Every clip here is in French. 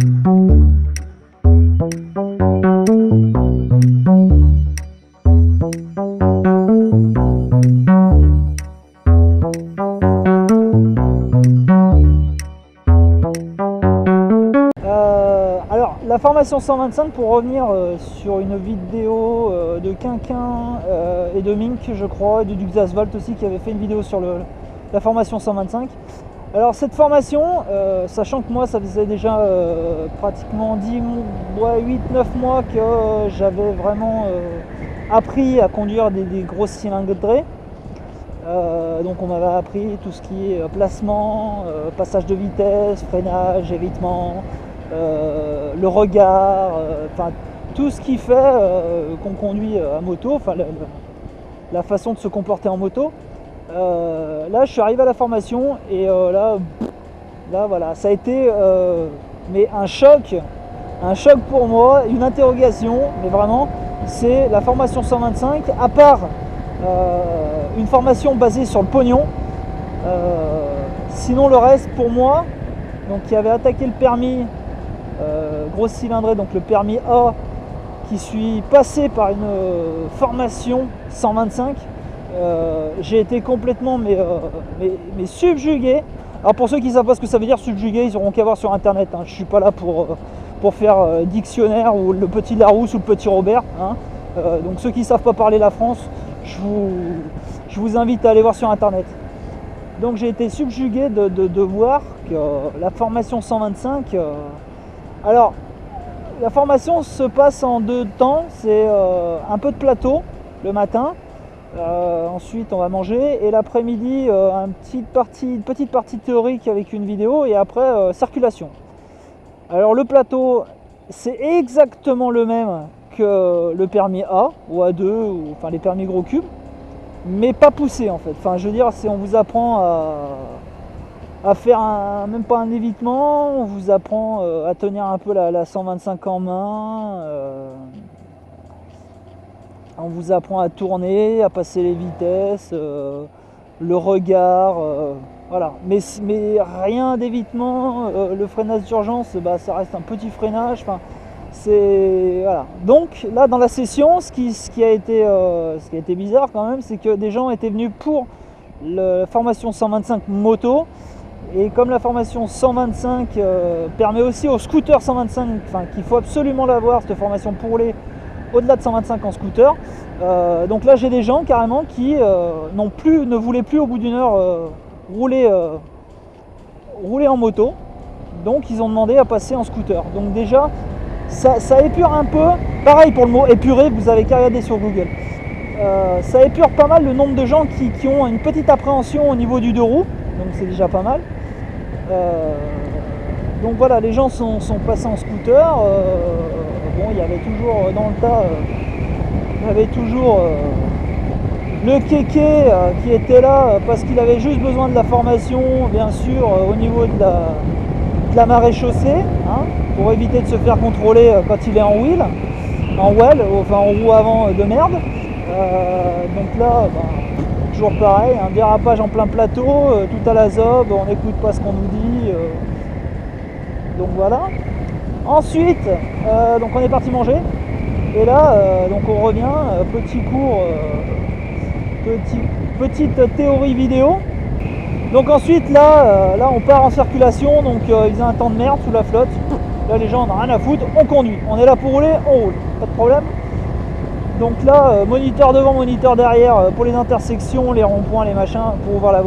Alors, la formation 125, pour revenir sur une vidéo de Quinquin et de Mink, je crois, et de Dux Asphalt aussi, qui avait fait une vidéo sur la formation 125. Alors, cette formation, sachant que moi, ça faisait déjà pratiquement 8-9 mois que j'avais vraiment appris à conduire des grosses cylindrées. Donc on m'avait appris tout ce qui est placement, passage de vitesse, freinage, évitement, le regard, enfin tout ce qui fait qu'on conduit à moto, enfin la façon de se comporter en moto. Là je suis arrivé à la formation et là voilà, ça a été mais un choc pour moi, une interrogation, mais vraiment c'est la formation 125, à part une formation basée sur le pognon, sinon le reste pour moi, donc qui avait attaqué le permis grosse cylindrée, donc le permis A, qui suis passé par une formation 125, j'ai été complètement mais subjugué. Alors pour ceux qui ne savent pas ce que ça veut dire subjugué, ils n'auront qu'à voir sur internet, hein. Je ne suis pas là pour faire dictionnaire ou le petit Larousse ou le petit Robert, hein. Donc ceux qui ne savent pas parler la France, je vous invite à aller voir sur internet. Donc j'ai été subjugué de voir que la formation 125, alors la formation se passe en 2 temps, c'est un peu de plateau le matin, ensuite on va manger, et l'après-midi une petite partie théorique avec une vidéo, et après circulation. Alors le plateau, c'est exactement le même que le permis A ou A2, ou enfin les permis gros cubes, mais pas poussé en fait. Enfin je veux dire, on vous apprend à faire même pas un évitement, on vous apprend à tenir un peu la 125 en main, on vous apprend à tourner, à passer les vitesses, le regard, voilà. Mais rien d'évitement, le freinage d'urgence, ça reste un petit freinage. Enfin, voilà. Donc là dans la session, ce qui a été bizarre quand même, c'est que des gens étaient venus pour la formation 125 moto, et comme la formation 125 permet aussi aux scooters 125, enfin qu'il faut absolument l'avoir cette formation pour les au-delà de 125 en scooter, donc là j'ai des gens carrément qui ne voulaient plus au bout d'une heure rouler en moto, donc ils ont demandé à passer en scooter. Donc déjà ça épure un peu, pareil pour le mot épurer, vous avez qu'à regarder sur Google. Ça épure pas mal le nombre de gens qui ont une petite appréhension au niveau du 2 roues, donc c'est déjà pas mal. Donc voilà, les gens sont passés en scooter. Bon, il y avait toujours dans le tas, il y avait toujours le kéké qui était là parce qu'il avait juste besoin de la formation, bien sûr, au niveau de la maréchaussée, hein, pour éviter de se faire contrôler quand il est en wheel, enfin en roue avant de merde. Donc là, toujours pareil, un dérapage en plein plateau, tout à la zob, on n'écoute pas ce qu'on nous dit. Donc voilà. Ensuite, donc on est parti manger. Et là, donc on revient, petit cours, petite théorie vidéo. Donc ensuite là on part en circulation, donc il faisait un temps de merde sous la flotte. Là les gens on n'a rien à foutre, on conduit. On est là pour rouler, on roule, pas de problème. Donc là, moniteur devant, moniteur derrière pour les intersections, les ronds-points, les machins, pour voir la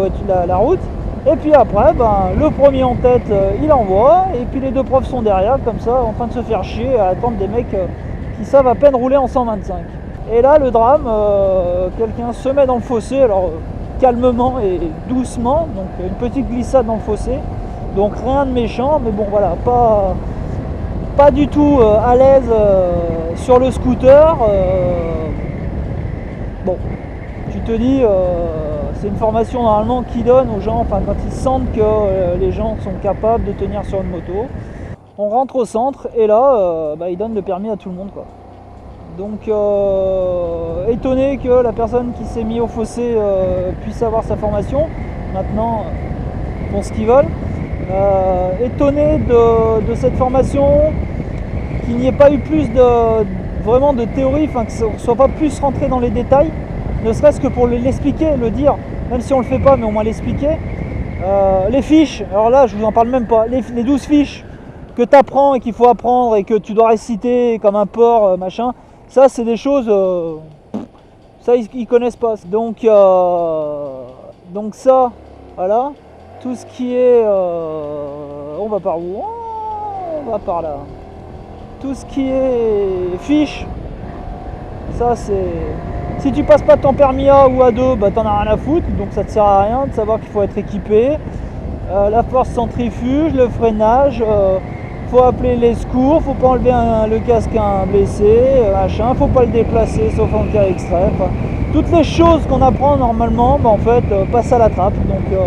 route. Et puis après, le premier en tête, il envoie, et puis les 2 profs sont derrière, comme ça, en train de se faire chier, à attendre des mecs qui savent à peine rouler en 125. Et là, le drame, quelqu'un se met dans le fossé, alors calmement et doucement, donc une petite glissade dans le fossé, donc rien de méchant, mais bon voilà, pas du tout à l'aise sur le scooter. Bon, tu te dis, c'est une formation normalement qui donne aux gens, enfin quand ils sentent que les gens sont capables de tenir sur une moto. On rentre au centre et là, ils donnent le permis à tout le monde, quoi. Donc étonné que la personne qui s'est mise au fossé puisse avoir sa formation. Maintenant, ils font ce qu'ils veulent. étonné de cette formation, qu'il n'y ait pas eu plus vraiment de théorie, enfin que ça ne soit pas plus rentré dans les détails, ne serait-ce que pour l'expliquer, le dire, même si on ne le fait pas, mais au moins l'expliquer. Les fiches, alors là je vous en parle même pas, les 12 fiches que tu apprends et qu'il faut apprendre et que tu dois réciter comme un porc, machin, ça c'est des choses, ça ils connaissent pas. Donc ça, voilà, tout ce qui est, on va par où? On va par là. Tout ce qui est fiches, ça c'est... Si tu passes pas ton permis A ou A2, bah t'en as rien à foutre, donc ça te sert à rien de savoir qu'il faut être équipé. La force centrifuge, le freinage, faut appeler les secours, faut pas enlever le casque à un blessé, machin, faut pas le déplacer sauf en cas extrême. Enfin, toutes les choses qu'on apprend normalement, bah en fait, passe à la trappe. Donc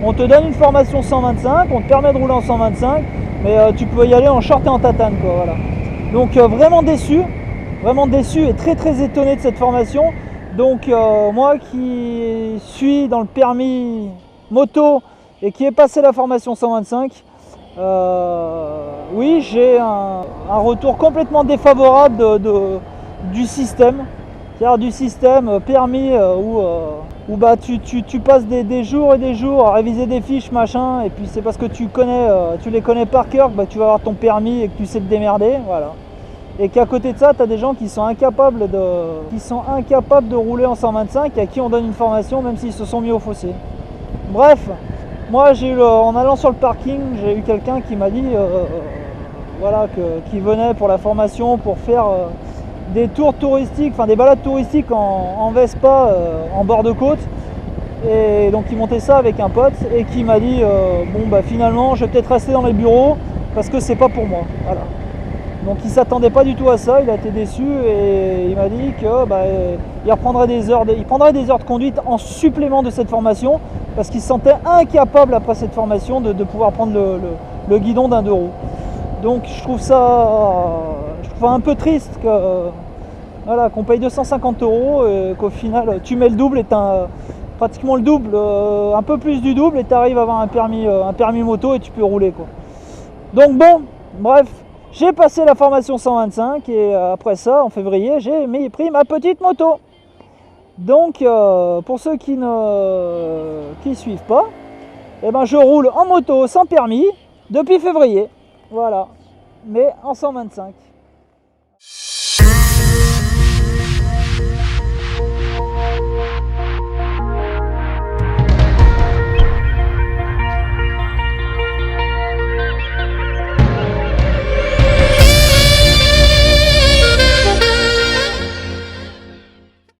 on te donne une formation 125, on te permet de rouler en 125, mais tu peux y aller en short et en tatane, quoi, voilà. Donc vraiment déçu et très très étonné de cette formation. Donc moi qui suis dans le permis moto et qui ai passé la formation 125, oui, j'ai un retour complètement défavorable du système. C'est-à-dire du système permis où bah, tu passes des jours et des jours à réviser des fiches, machin, et puis c'est parce que tu les connais par cœur que bah, tu vas avoir ton permis et que tu sais te démerder, voilà. Et qu'à côté de ça, tu as des gens qui sont incapables de rouler en 125 et à qui on donne une formation même s'ils se sont mis au fossé. Bref, moi en allant sur le parking, j'ai eu quelqu'un qui m'a dit voilà, qui venait pour la formation pour faire des tours touristiques, enfin des balades touristiques en Vespa en bord de côte. Et donc il montait ça avec un pote et qui m'a dit bon bah finalement je vais peut-être rester dans les bureaux parce que c'est pas pour moi. Voilà. Donc il s'attendait pas du tout à ça, il a été déçu et il m'a dit que bah, il prendrait des heures de conduite en supplément de cette formation parce qu'il se sentait incapable après cette formation de pouvoir prendre le guidon d'un 2 roues. Donc je trouve un peu triste voilà, qu'on paye 250 € et qu'au final tu mets le double et pratiquement le double, un peu plus du double et tu arrives à avoir un permis moto et tu peux rouler, quoi. Donc bon, bref. J'ai passé la formation 125 et après ça, en février, j'ai pris ma petite moto. Donc, pour ceux qui ne suivent pas, eh ben, je roule en moto sans permis depuis février. Voilà, mais en 125.